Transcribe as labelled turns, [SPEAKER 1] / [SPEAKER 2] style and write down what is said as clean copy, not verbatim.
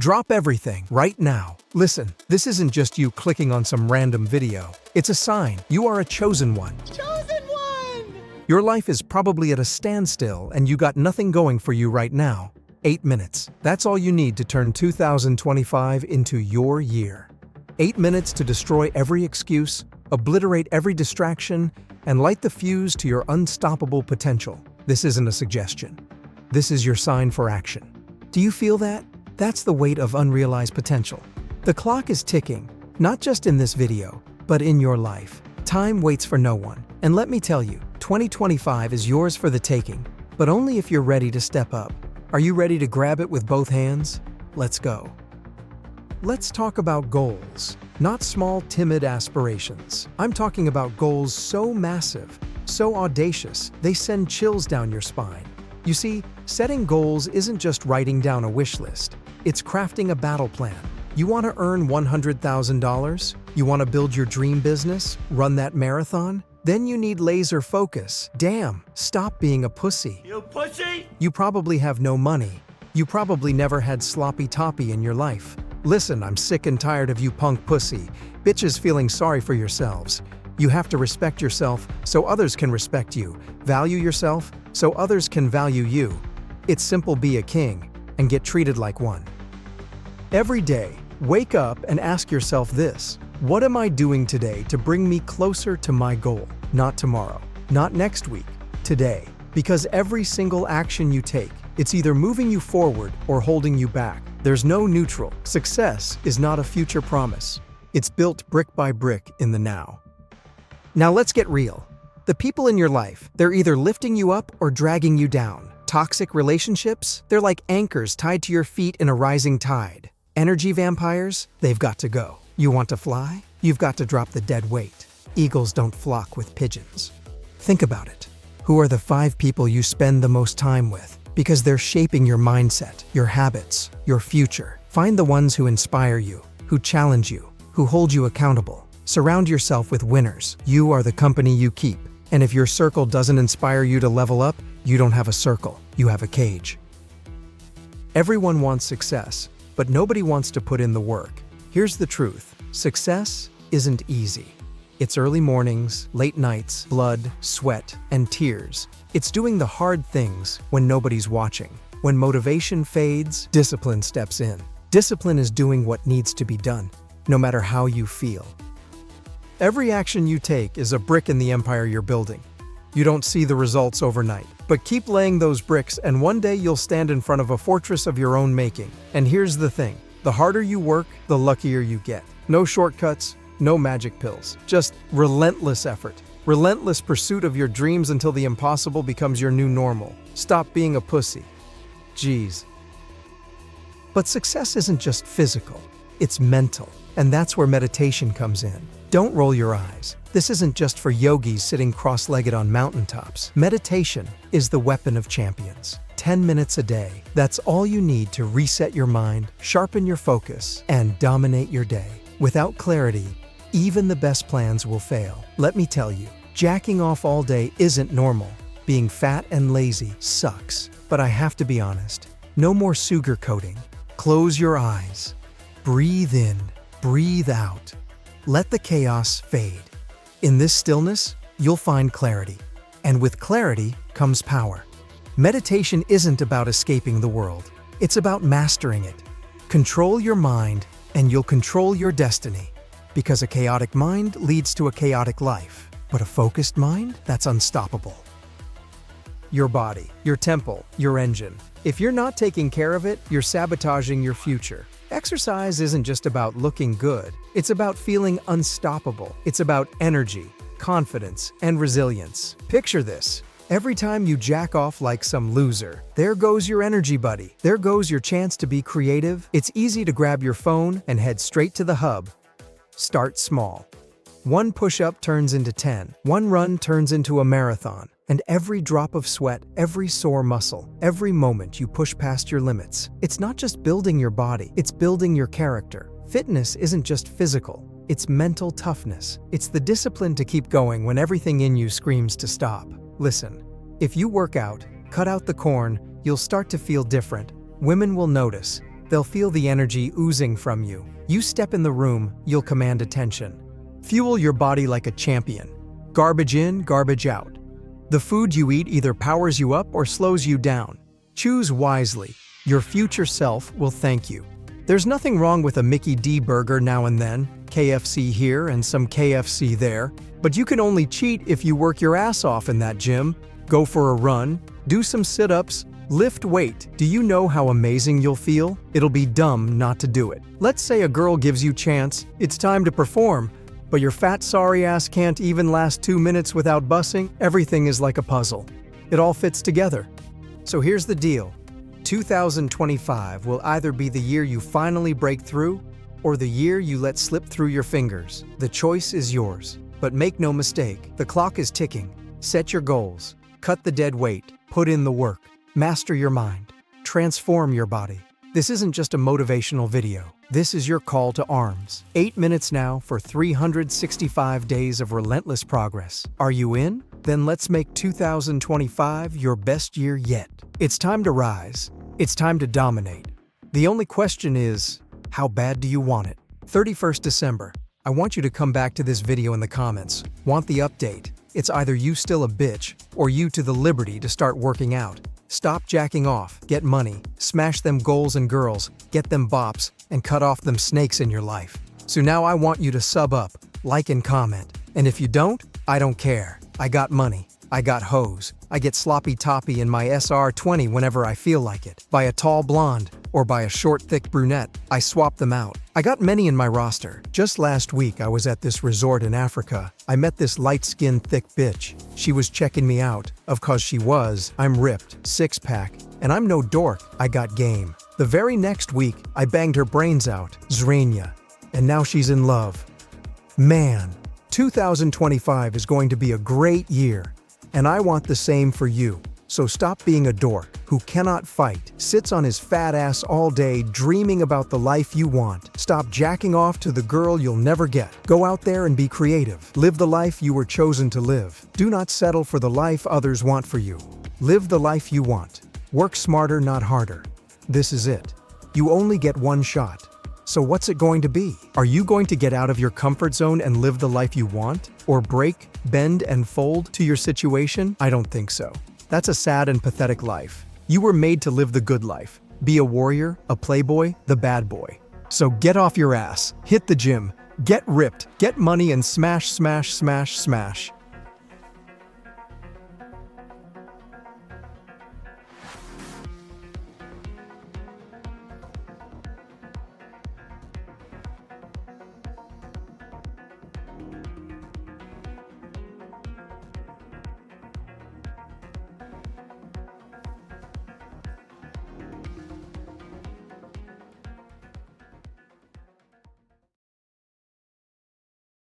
[SPEAKER 1] Drop everything right now. Listen, this isn't just you clicking on some random video. It's a sign you are a chosen one.
[SPEAKER 2] Chosen one!
[SPEAKER 1] Your life is probably at a standstill and you got nothing going for you right now. 8 minutes. That's all you need to turn 2025 into your year. 8 minutes to destroy every excuse, obliterate every distraction, and light the fuse to your unstoppable potential. This isn't a suggestion. This is your sign for action. Do you feel that? That's the weight of unrealized potential. The clock is ticking, not just in this video, but in your life. Time waits for no one. And let me tell you, 2025 is yours for the taking, but only if you're ready to step up. Are you ready to grab it with both hands? Let's go. Let's talk about goals, not small, timid aspirations. I'm talking about goals so massive, so audacious, they send chills down your spine. You see, setting goals isn't just writing down a wish list. It's crafting a battle plan. You want to earn $100,000? You want to build your dream business? Run that marathon? Then you need laser focus. Damn, stop being a pussy.
[SPEAKER 2] You pussy!
[SPEAKER 1] You probably have no money. You probably never had sloppy toppy in your life. Listen, I'm sick and tired of you punk pussy bitches feeling sorry for yourselves. You have to respect yourself so others can respect you. Value yourself so others can value you. It's simple, be a king and get treated like one. Every day, wake up and ask yourself this: what am I doing today to bring me closer to my goal? Not tomorrow, not next week, today. Because every single action you take, it's either moving you forward or holding you back. There's no neutral. Success is not a future promise. It's built brick by brick in the now. Now let's get real. The people in your life, they're either lifting you up or dragging you down. Toxic relationships, they're like anchors tied to your feet in a rising tide. Energy vampires, they've got to go. You want to fly? You've got to drop the dead weight. Eagles don't flock with pigeons. Think about it. Who are the 5 people you spend the most time with? Because they're shaping your mindset, your habits, your future. Find the ones who inspire you, who challenge you, who hold you accountable. Surround yourself with winners. You are the company you keep. And if your circle doesn't inspire you to level up, you don't have a circle, you have a cage. Everyone wants success, but nobody wants to put in the work. Here's the truth: success isn't easy. It's early mornings, late nights, blood, sweat, and tears. It's doing the hard things when nobody's watching. When motivation fades, discipline steps in. Discipline is doing what needs to be done, no matter how you feel. Every action you take is a brick in the empire you're building. You don't see the results overnight, but keep laying those bricks and one day you'll stand in front of a fortress of your own making. And here's the thing: the harder you work, the luckier you get. No shortcuts, no magic pills, just relentless effort. Relentless pursuit of your dreams until the impossible becomes your new normal. Stop being a pussy. Jeez. But success isn't just physical, it's mental. And that's where meditation comes in. Don't roll your eyes. This isn't just for yogis sitting cross-legged on mountaintops. Meditation is the weapon of champions. 10 minutes a day. That's all you need to reset your mind, sharpen your focus, and dominate your day. Without clarity, even the best plans will fail. Let me tell you, jacking off all day isn't normal. Being fat and lazy sucks. But I have to be honest, no more sugarcoating. Close your eyes. Breathe in, breathe out. Let the chaos fade. In this stillness, you'll find clarity. And with clarity comes power. Meditation isn't about escaping the world. It's about mastering it. Control your mind, and you'll control your destiny. Because a chaotic mind leads to a chaotic life. But a focused mind, that's unstoppable. Your body, your temple, your engine. If you're not taking care of it, you're sabotaging your future. Exercise isn't just about looking good. It's about feeling unstoppable. It's about energy, confidence, and resilience. Picture this. Every time you jack off like some loser, there goes your energy buddy. There goes your chance to be creative. It's easy to grab your phone and head straight to the hub. Start small. 1 push-up turns into 10. 1 run turns into a marathon. And every drop of sweat, every sore muscle, every moment you push past your limits, it's not just building your body, it's building your character. Fitness isn't just physical, it's mental toughness. It's the discipline to keep going when everything in you screams to stop. Listen, if you work out, cut out the corn, you'll start to feel different. Women will notice. They'll feel the energy oozing from you. You step in the room, you'll command attention. Fuel your body like a champion. Garbage in, garbage out. The food you eat either powers you up or slows you down. Choose wisely. Your future self will thank you. There's nothing wrong with a Mickey D burger now and then, KFC here and some KFC there, but you can only cheat if you work your ass off in that gym. Go for a run, do some sit-ups, lift weight. Do you know how amazing you'll feel? It'll be dumb not to do it. Let's say a girl gives you chance, it's time to perform, but your fat sorry ass can't even last 2 minutes without bussing. Everything is like a puzzle. It all fits together. So here's the deal. 2025 will either be the year you finally break through or the year you let slip through your fingers. The choice is yours. But make no mistake, the clock is ticking. Set your goals. Cut the dead weight. Put in the work. Master your mind. Transform your body. This isn't just a motivational video. This is your call to arms. 8 minutes now for 365 days of relentless progress. Are you in? Then let's make 2025 your best year yet. It's time to rise. It's time to dominate. The only question is, how bad do you want it? 31st December. I want you to come back to this video in the comments. Want the update? It's either you still a bitch or you to the liberty to start working out. Stop jacking off, get money, smash them goals and girls, get them bops, and cut off them snakes in your life. So now I want you to sub up, like and comment. And if you don't, I don't care. I got money. I got hoes. I get sloppy toppy in my SR20 whenever I feel like it. By a tall blonde or by a short thick brunette, I swap them out. I got many in my roster. Just last week I was at this resort in Africa. I met this light-skinned thick bitch. She was checking me out. Of course she was. I'm ripped, six-pack, and I'm no dork. I got game. The very next week, I banged her brains out, Zrania, and now she's in love. Man, 2025 is going to be a great year, and I want the same for you. So stop being a dork who cannot fight, sits on his fat ass all day dreaming about the life you want. Stop jacking off to the girl you'll never get. Go out there and be creative. Live the life you were chosen to live. Do not settle for the life others want for you. Live the life you want. Work smarter, not harder. This is it. You only get one shot. So what's it going to be? Are you going to get out of your comfort zone and live the life you want? Or break, bend, and fold to your situation? I don't think so. That's a sad and pathetic life. You were made to live the good life. Be a warrior, a playboy, the bad boy. So get off your ass, hit the gym, get ripped, get money, and smash, smash, smash, smash.